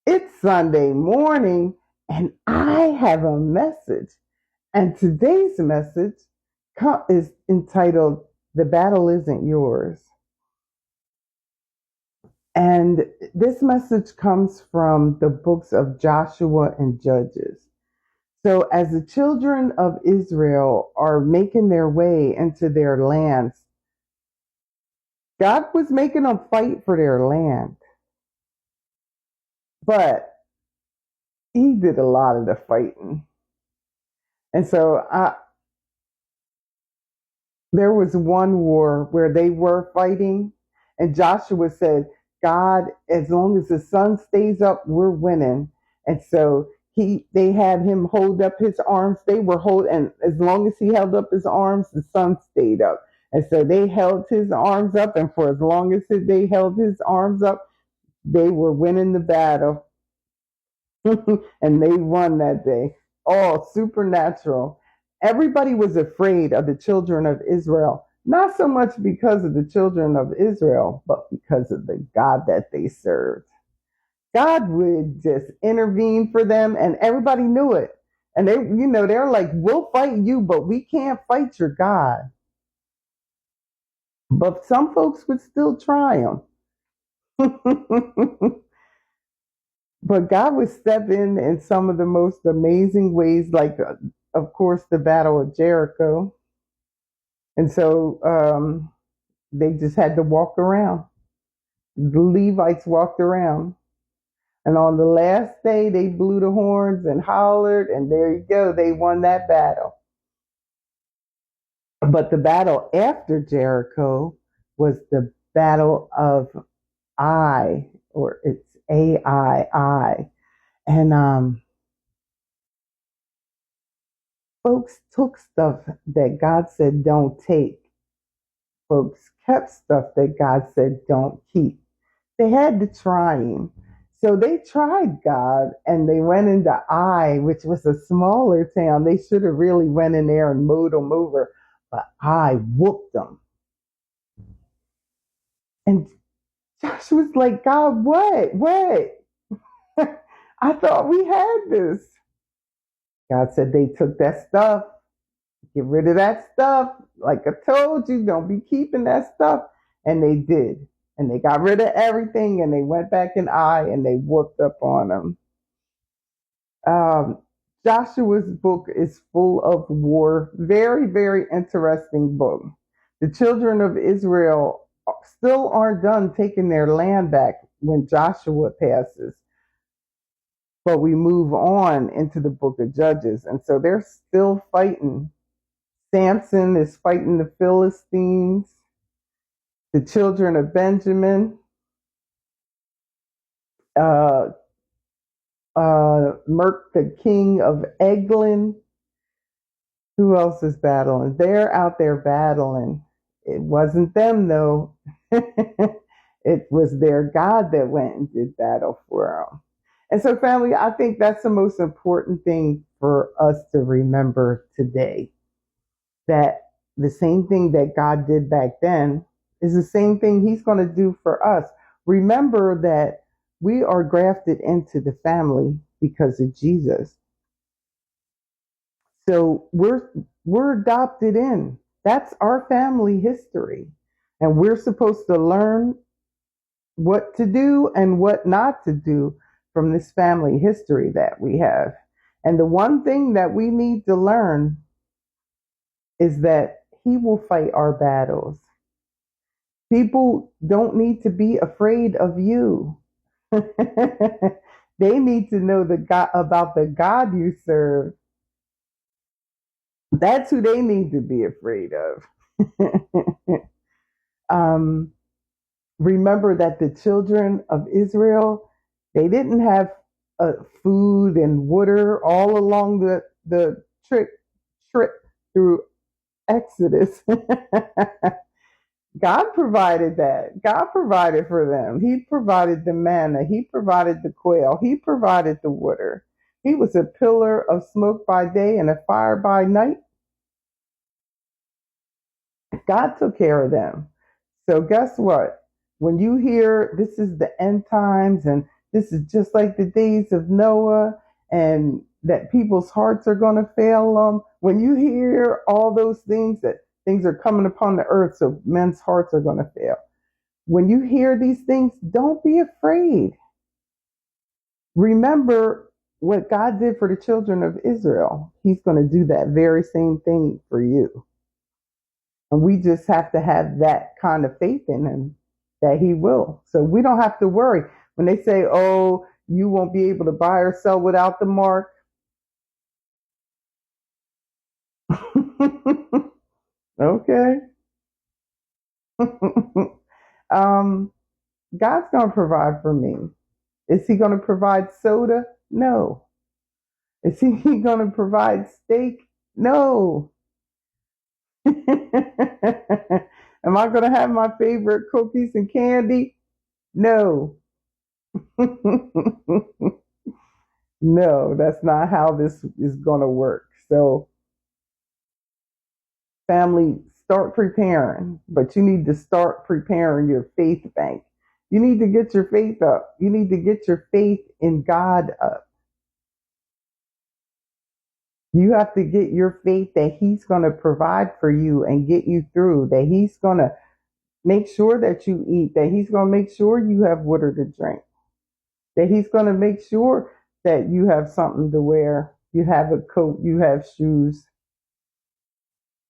It's Sunday morning, and I have a message. And today's message is entitled, The Battle Isn't Yours. And this message comes from the books of Joshua and Judges. So, as the children of Israel are making their way into their lands, God was making them fight for their land. But He did a lot of the fighting. And so there was one war where they were fighting, and Joshua said, God, as long as the sun stays up, we're winning. And so they had him hold up his arms. They were and as long as he held up his arms, the sun stayed up. And so they held his arms up, and for as long as they held his arms up, they were winning the battle. And they won that day. All supernatural. Everybody was afraid of the children of Israel, not so much because of the children of Israel, but because of the God that they served. God would just intervene for them, and everybody knew it. And they're like, we'll fight you, but we can't fight your God. But some folks would still try them. But God would step in some of the most amazing ways, like, of course, the Battle of Jericho. And so they just had to walk around. The Levites walked around. And on the last day, they blew the horns and hollered, and there you go, they won that battle. But the battle after Jericho was the Battle of Ai, or it's Ai. And folks took stuff that God said don't take. Folks kept stuff that God said don't keep. They had to try him. So they tried God, and they went into Ai, which was a smaller town. They should have really went in there and mowed them over, but Ai whooped them. And Joshua's like, God, what? What? I thought we had this. God said they took that stuff. Get rid of that stuff. Like I told you, don't be keeping that stuff. And they did. And they got rid of everything, and they went back in Ai, and they whooped up on them. Um, Joshua's book is full of war. Very, very interesting book. The children of Israel still aren't done taking their land back when Joshua passes. But we move on into the book of Judges. And so they're still fighting. Samson is fighting the Philistines, the children of Benjamin, uh, Merk, the king of Eglon. Who else is battling? They're out there battling. It wasn't them, though. It was their God that went and did battle for them. And so, family, I think that's the most important thing for us to remember today, that the same thing that God did back then is the same thing he's going to do for us. Remember that we are grafted into the family because of Jesus. So we're adopted in. That's our family history. And we're supposed to learn what to do and what not to do from this family history that we have. And the one thing that we need to learn is that he will fight our battles. People don't need to be afraid of you. They need to know about the God you serve. That's who they need to be afraid of. um, Remember that the children of Israel, they didn't have food and water all along the trip through Exodus. God provided that. God provided for them. He provided the manna. He provided the quail. He provided the water. He was a pillar of smoke by day and a fire by night. God took care of them. So guess what? When you hear this is the end times and This is just like the days of Noah, and that people's hearts are going to fail them. When you hear all those things, that things are coming upon the earth, so men's hearts are going to fail. When you hear these things, don't be afraid. Remember what God did for the children of Israel. He's going to do that very same thing for you. And we just have to have that kind of faith in him that he will. So we don't have to worry. When they say, oh, you won't be able to buy or sell without the mark. Okay. God's going to provide for me. Is he going to provide soda? No. Is he going to provide steak? No. Am I going to have my favorite cookies and candy? No. No, that's not how this is going to work. So, family, start preparing, but you need to start preparing your faith bank. You need to get your faith up. You need to get your faith in God up. You have to get your faith that he's going to provide for you and get you through, that he's going to make sure that you eat, that he's going to make sure you have water to drink, that he's going to make sure that you have something to wear, you have a coat, you have shoes.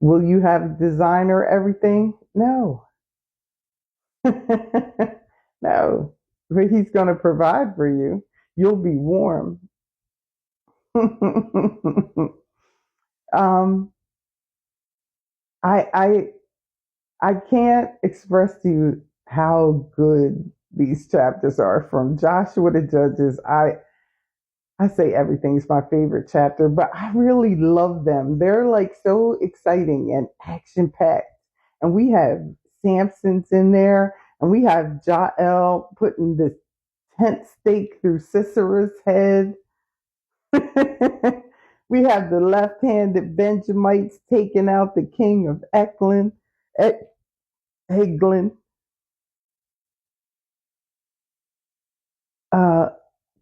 Will you have designer everything? No. No. But he's going to provide for you. You'll be warm. um, I I can't express to you how good these chapters are, from Joshua to Judges. I say everything's my favorite chapter, but I really love them. They're like so exciting and action packed. And we have Samson's in there, and we have Jael putting the tent stake through Sisera's head. We have the left-handed Benjamites taking out the king of Eglon. Uh,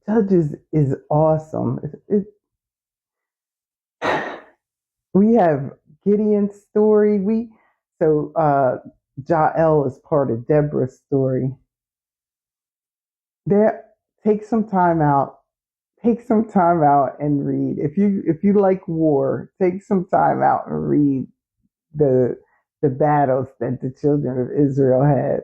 Judges is awesome. We have Gideon's story. Jael is part of Deborah's story. There, take some time out. Take some time out and read. If you like war, take some time out and read the battles that the children of Israel had.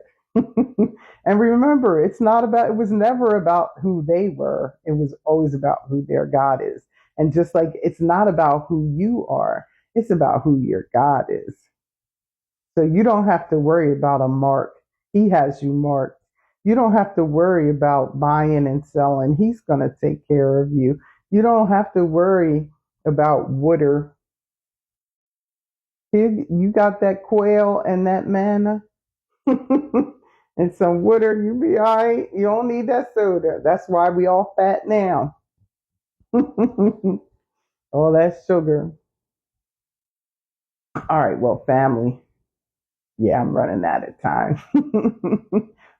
And remember, it was never about who they were. It was always about who their God is. And just like it's not about who you are, it's about who your God is. So you don't have to worry about a mark. He has you marked. You don't have to worry about buying and selling. He's going to take care of you. You don't have to worry about water. You got that quail and that manna and some water, you be all right. You don't need that soda. That's why we all fat now. All that sugar. All right, well, family. Yeah, I'm running out of time.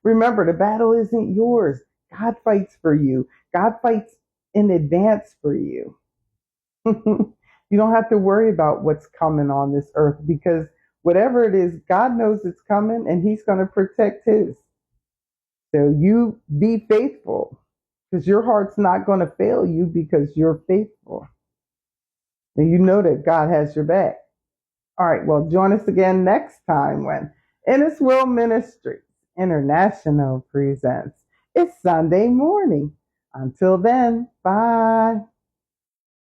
Remember, the battle isn't yours. God fights for you. God fights in advance for you. You don't have to worry about what's coming on this earth, because whatever it is, God knows it's coming and he's going to protect his. So you be faithful, because your heart's not going to fail you because you're faithful. And you know that God has your back. All right, well, join us again next time when Inniswil Ministries International presents It's Sunday Morning. Until then, bye.